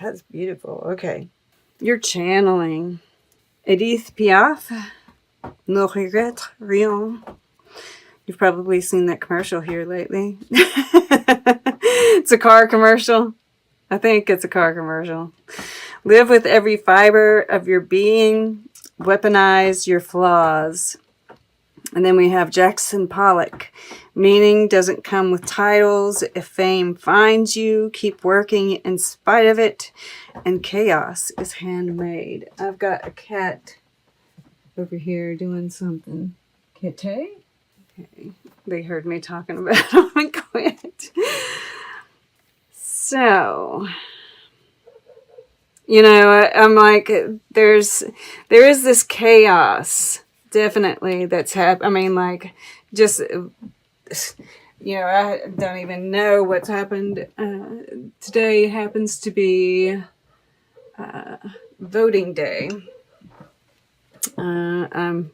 That's beautiful. Okay. You're channeling Edith Piaf, Ne regrette rien. You've probably seen that commercial here lately. It's a car commercial. I think it's a car commercial. Live with every fiber of your being. Weaponize your flaws. And then we have Jackson Pollock. Meaning doesn't come with titles. If fame finds you, keep working in spite of it. And chaos is handmade. I've got a cat over here doing something. Kitty? Okay. They heard me talking about them and quit. So, you know, I'm like, there is this chaos, definitely, that's happening. I mean, like, just, you know, I don't even know what's happened. Today happens to be voting day. I'm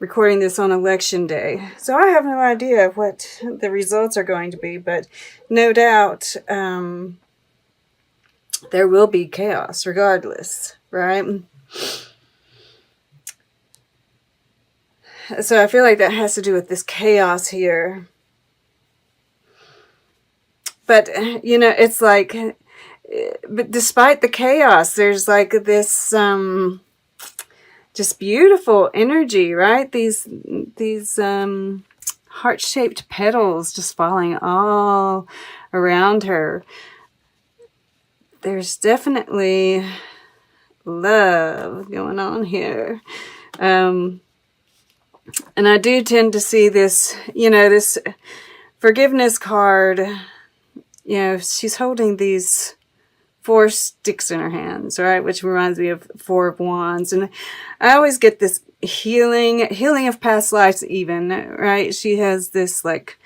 recording this on election day, so I have no idea what the results are going to be, but no doubt there will be chaos regardless, right? So I feel like that has to do with this chaos here. But, you know, it's like, but despite the chaos, there's like this just beautiful energy, right? These heart-shaped petals just falling all around her. There's definitely love going on here. And I do tend to see this, you know, this forgiveness card. You know, she's holding these 4 sticks in her hands, right? Which reminds me of 4 of Wands. And I always get this healing of past lives even, right? She has this like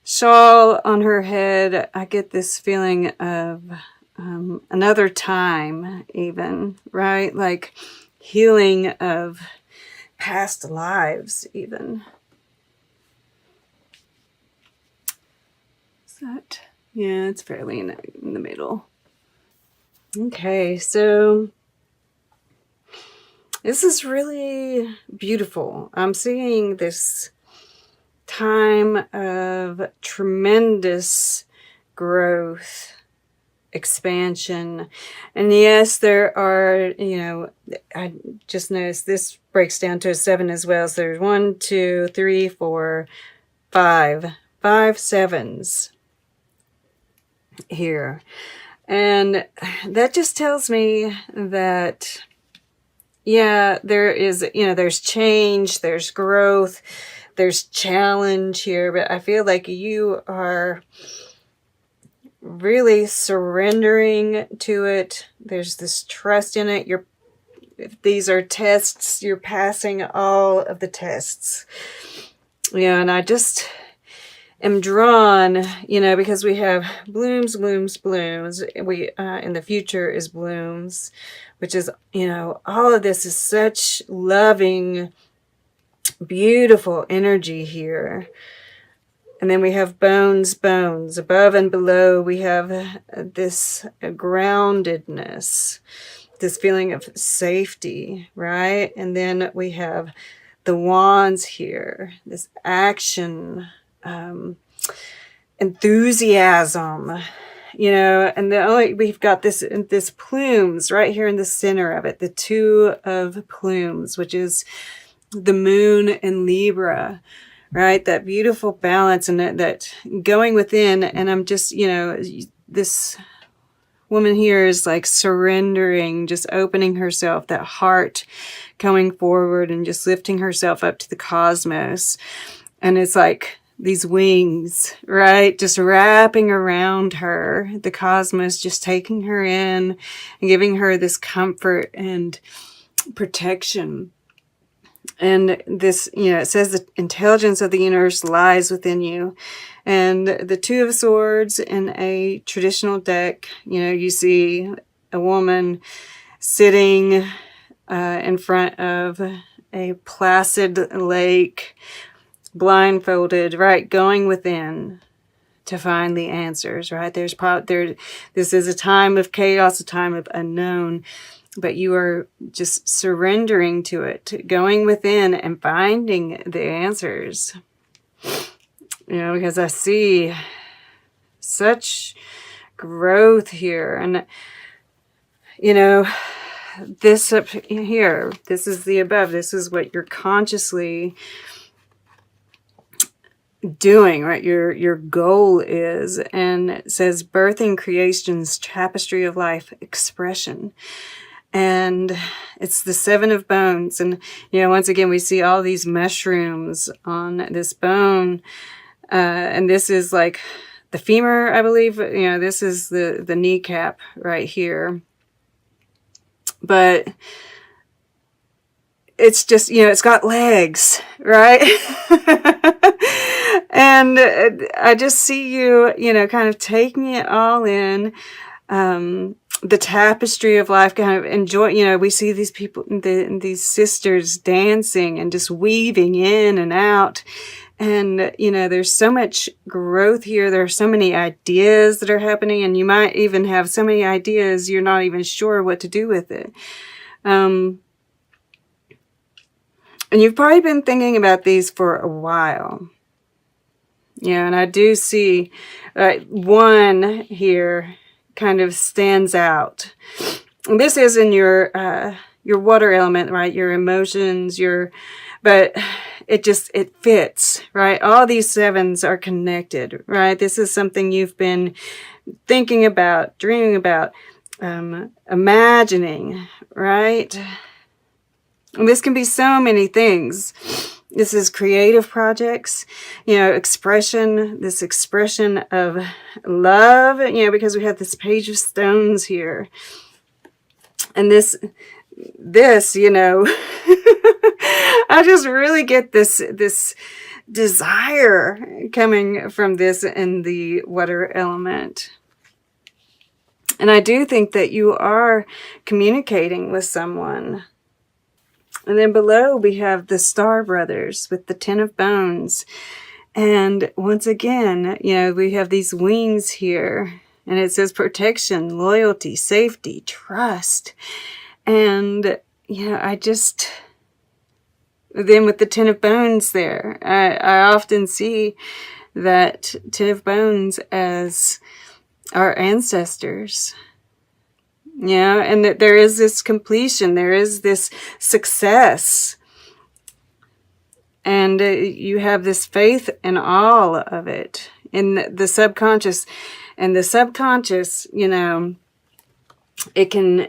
shawl on her head. I get this feeling of another time even, right? Like healing of past lives even. Is that... Yeah, it's fairly in the middle. Okay, so this is really beautiful. I'm seeing this time of tremendous growth, expansion. And yes, there are, you know, I just noticed this breaks down to a 7 as well. So there's 1, 2, 3, 4, 5 sevens here. And that just tells me that, yeah, there is, you know, there's change, there's growth, there's challenge here, but I feel like you are really surrendering to it. There's this trust in it. If these are tests, you're passing all of the tests. Yeah, and I just am drawn, you know, because we have blooms. We in the future is blooms, which is, you know, all of this is such loving, beautiful energy here. And then we have bones. Above and below, we have this groundedness, this feeling of safety, right? And then we have the wands here, this action, enthusiasm, you know, and we've got this plumes right here in the center of it, the 2 of plumes, which is the moon in Libra, right? That beautiful balance and that going within. And I'm just, you know, this woman here is like surrendering, just opening herself, that heart coming forward and just lifting herself up to the cosmos. And it's like these wings, right? Just wrapping around her, the cosmos, just taking her in and giving her this comfort and protection. And this, you know, it says the intelligence of the universe lies within you. And the 2 of Swords in a traditional deck, you know, you see a woman sitting in front of a placid lake, blindfolded, right, going within, to find the answers, right? This is a time of chaos, a time of unknown, but you are just surrendering to it, going within and finding the answers. You know, because I see such growth here. And, you know, this up here, this is the above. This is what you're consciously doing, right? Your goal is, and it says birthing creation's tapestry of life expression. And it's the 7 of bones. And, you know, once again, we see all these mushrooms on this bone. And this is like the femur, I believe. You know, this is the kneecap right here. But it's just, you know, it's got legs, right? And I just see you, you know, kind of taking it all in, the tapestry of life, kind of enjoy, you know, we see these people, these sisters dancing and just weaving in and out. And, you know, there's so much growth here. There are so many ideas that are happening, and you might even have so many ideas you're not even sure what to do with it. And you've probably been thinking about these for a while. Yeah, and I do see one here kind of stands out. And this is in your water element, right? Your emotions, but it fits, right? All these 7s are connected, right? This is something you've been thinking about, dreaming about, imagining, right? And this can be so many things. This is creative projects, you know, this expression of love, you know, because we have this page of stones here. And this, you know, I just really get this desire coming from this in the water element. And I do think that you are communicating with someone. And then below we have the Star Brothers with the 10 of bones. And once again, you know, we have these wings here. And it says protection, loyalty, safety, trust. And, you know, then with the 10 of bones there, I often see that 10 of bones as our ancestors. Yeah, and that there is this completion, there is this success, and you have this faith in all of it, in the subconscious. And the subconscious, you know, it can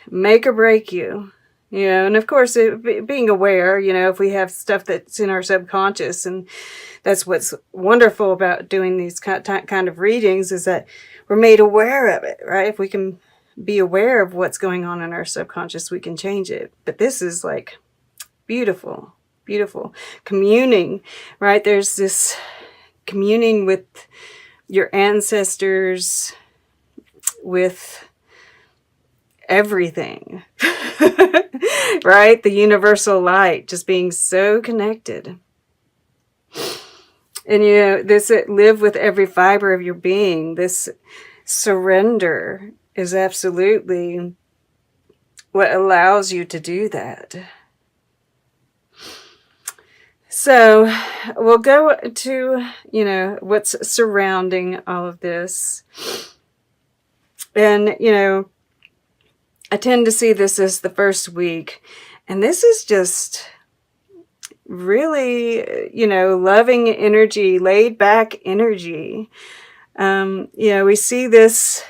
make or break you, you know, and of course, being aware, you know, if we have stuff that's in our subconscious, and that's what's wonderful about doing these kind of readings, is that we're made aware of it, right? If we can be aware of what's going on in our subconscious, we can change it. But this is like beautiful, beautiful communing, right? There's this communing with your ancestors, with everything, right? The universal light, just being so connected. And you know, this live with every fiber of your being, this surrender is absolutely what allows you to do that. So we'll go to, you know, what's surrounding all of this. And, you know, I tend to see this as the first week. And this is just really, you know, loving energy, laid back energy. You know, we see this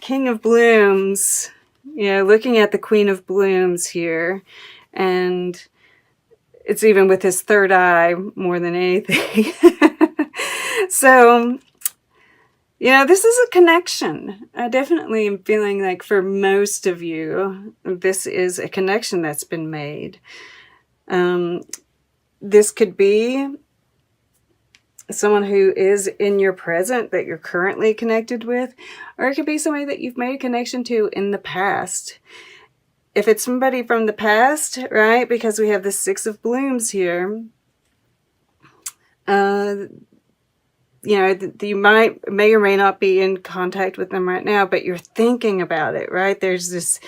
King of Blooms, you know, looking at the Queen of Blooms here, and it's even with his third eye more than anything. So, you know, this is a connection. I definitely am feeling like for most of you, this is a connection that's been made. This could be someone who is in your present that you're currently connected with, or it could be somebody that you've made a connection to in the past. If it's somebody from the past, right, because we have the 6 of blooms here, you know, you may or may not be in contact with them right now, but you're thinking about it, right? There's this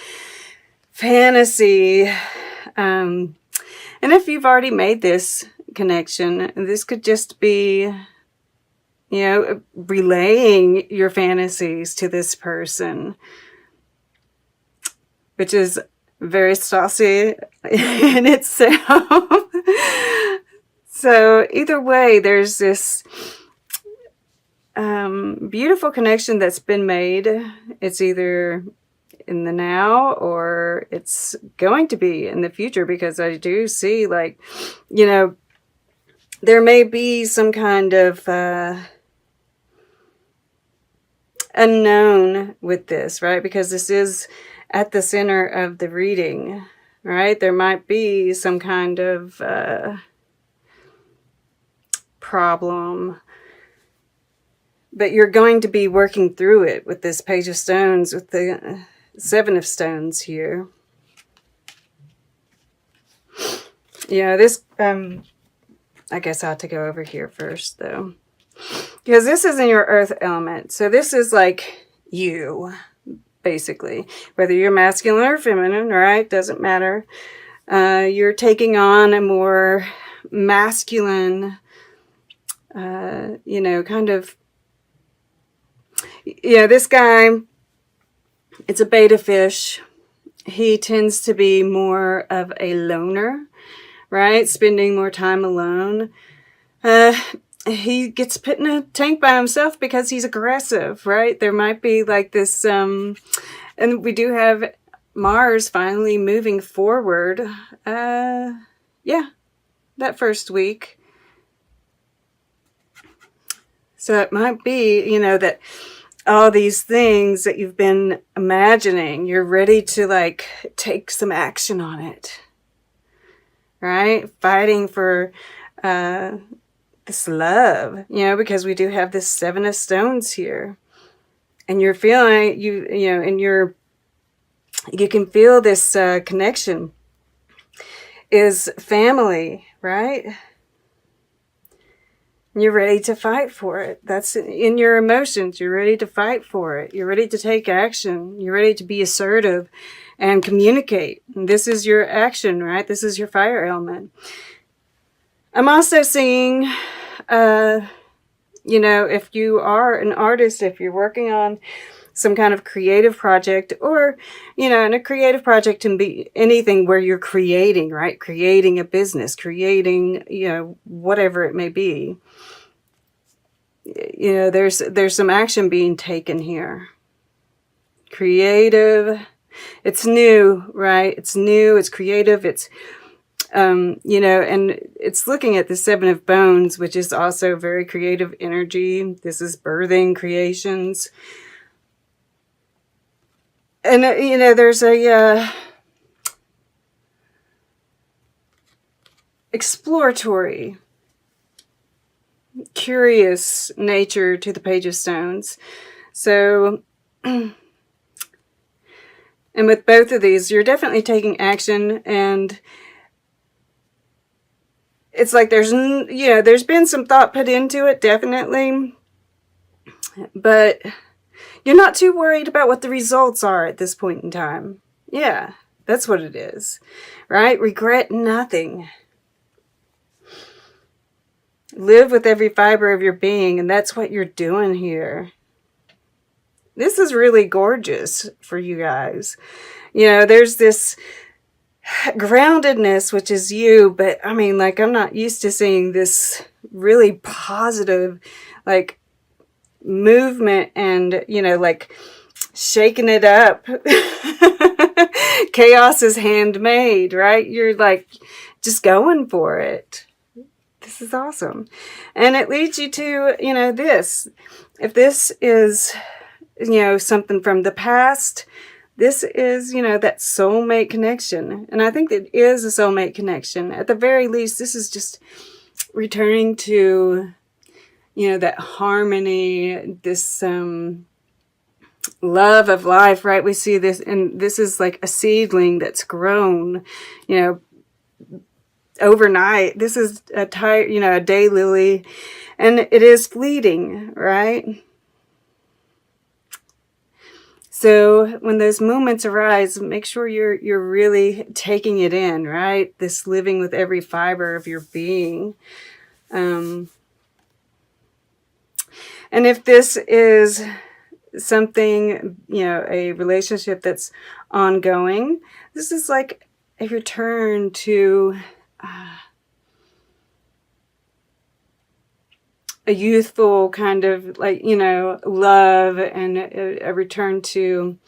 fantasy. And if you've already made this connection, this could just be, you know, relaying your fantasies to this person, which is very saucy in itself. So either way, there's this beautiful connection that's been made. It's either in the now or it's going to be in the future, because I do see, like, you know, there may be some kind of unknown with this, right? Because this is at the center of the reading, right? There might be some kind of problem, but you're going to be working through it with this Page of Stones, with the Seven of Stones here. Yeah, this, I guess I have to go over here first, though, because this is in your earth element. So this is like you, basically, whether you're masculine or feminine, right? Doesn't matter. You're taking on a more masculine, you know, kind of, yeah, this guy, it's a beta fish. He tends to be more of a loner, right? Spending more time alone. He gets put in a tank by himself because he's aggressive, right? There might be like this, and we do have Mars finally moving forward. Yeah, that first week. So it might be, you know, that all these things that you've been imagining, you're ready to like take some action on it, right? Fighting for this love, you know, because we do have this Seven of Stones here, and you're feeling, you know, and you can feel this connection is family, right? You're ready to fight for it. That's in your emotions. You're ready to fight for it. You're ready to take action. You're ready to be assertive and communicate. And this is your action, right? This is your fire element. I'm also seeing, you know, if you are an artist, if you're working on some kind of creative project, or, you know, and a creative project can be anything where you're creating, right? Creating a business, creating, you know, whatever it may be. You know, there's some action being taken here. Creative. It's new, right? It's new. It's creative. It's, you know, and it's looking at the Seven of Bones, which is also very creative energy. This is birthing creations. And, you know, there's a exploratory, curious nature to the Page of Stones. So, and with both of these, you're definitely taking action, and it's like there's, you know, there's been some thought put into it, definitely, but you're not too worried about what the results are at this point in time. Yeah, that's what it is, right? Regret nothing. Live with every fiber of your being, and that's what you're doing here. This is really gorgeous for you guys. You know, there's this groundedness, which is you, but I mean, like, I'm not used to seeing this really positive, like, movement and, you know, like, shaking it up. Chaos is handmade, right? You're like just going for it. This is awesome. And it leads you to, you know, this. If this is, you know, something from the past, this is, you know, that soulmate connection. And I think it is a soulmate connection. At the very least, this is just returning to, you know, that harmony, this love of life, right? We see this, and this is like a seedling that's grown, you know, overnight. This is a daylily, And it is fleeting, right? So when those moments arise, make sure you're really taking it in, right? This living with every fiber of your being. And if this is something, a relationship that's ongoing, this is like a return to a youthful kind of love, and a return to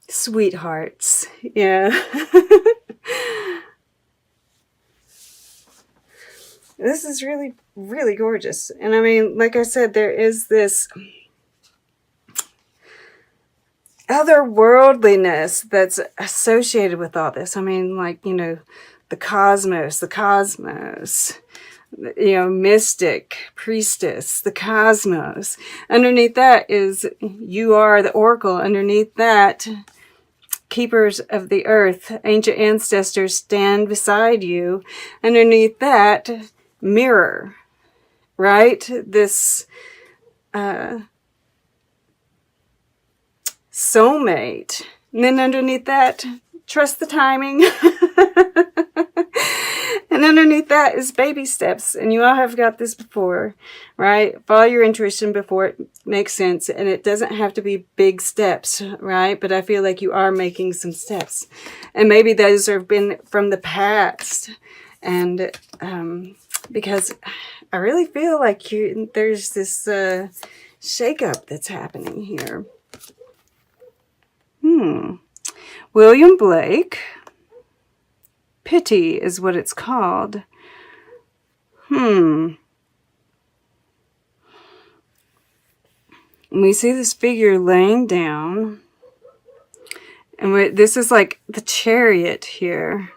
sweethearts. Yeah. This is really, really gorgeous. And I mean, like I said, there is this otherworldliness that's associated with all this. I mean, the cosmos, mystic, priestess, the cosmos. Underneath that is you are the oracle. Underneath that, keepers of the earth, ancient ancestors stand beside you. Underneath that, mirror, right? This soulmate. And then underneath that, trust the timing. And underneath that is baby steps. And you all have got this before, right? Follow your intuition before it makes sense. And it doesn't have to be big steps, right? But I feel like you are making some steps. And maybe those have been from the past. And because I really feel like there's this shakeup that's happening here. William Blake. Pity is what it's called. And we see this figure laying down. And this is like the Chariot here.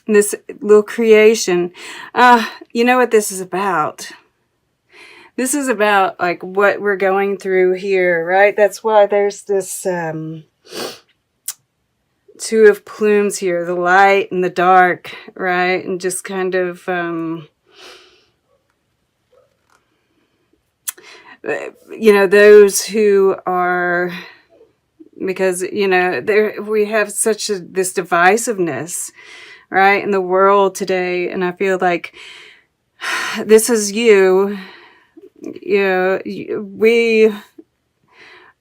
And this little creation. You know what this is about? This is about like what we're going through here, right? That's why there's this Two of Plumes here, the light and the dark, right? And just kind of those who are, because we have such this divisiveness, right, in the world today. And I feel like this is we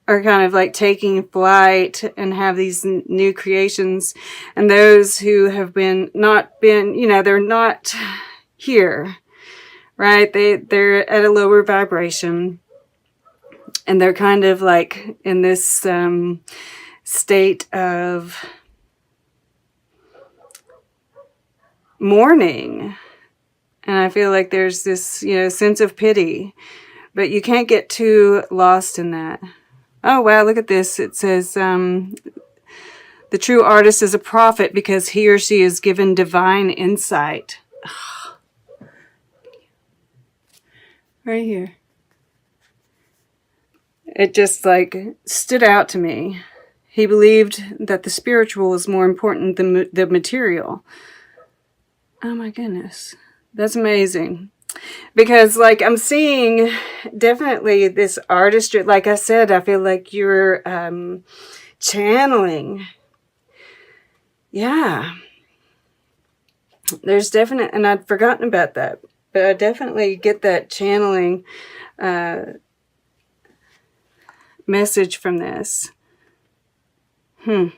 are kind of like taking flight and have these new creations, and those who have not been, they're not here, right? They're at a lower vibration, and they're kind of like in this state of mourning. And I feel like there's this, sense of pity, but you can't get too lost in that. Oh, wow, look at this. It says, the true artist is a prophet because he or she is given divine insight. Right here. It just stood out to me. He believed that the spiritual was more important than the material. Oh my goodness. That's amazing. Because I'm seeing definitely this artistry. Like I said, I feel like you're channeling. Yeah. There's definite, and I'd forgotten about that, but I definitely get that channeling message from this. And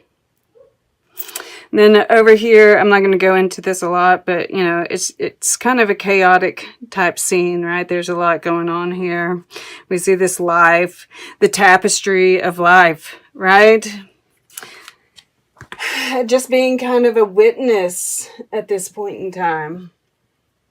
then over here, I'm not going to go into this a lot, but it's kind of a chaotic type scene, right? There's a lot going on here. We see this life, the tapestry of life, right? Just being kind of a witness at this point in time.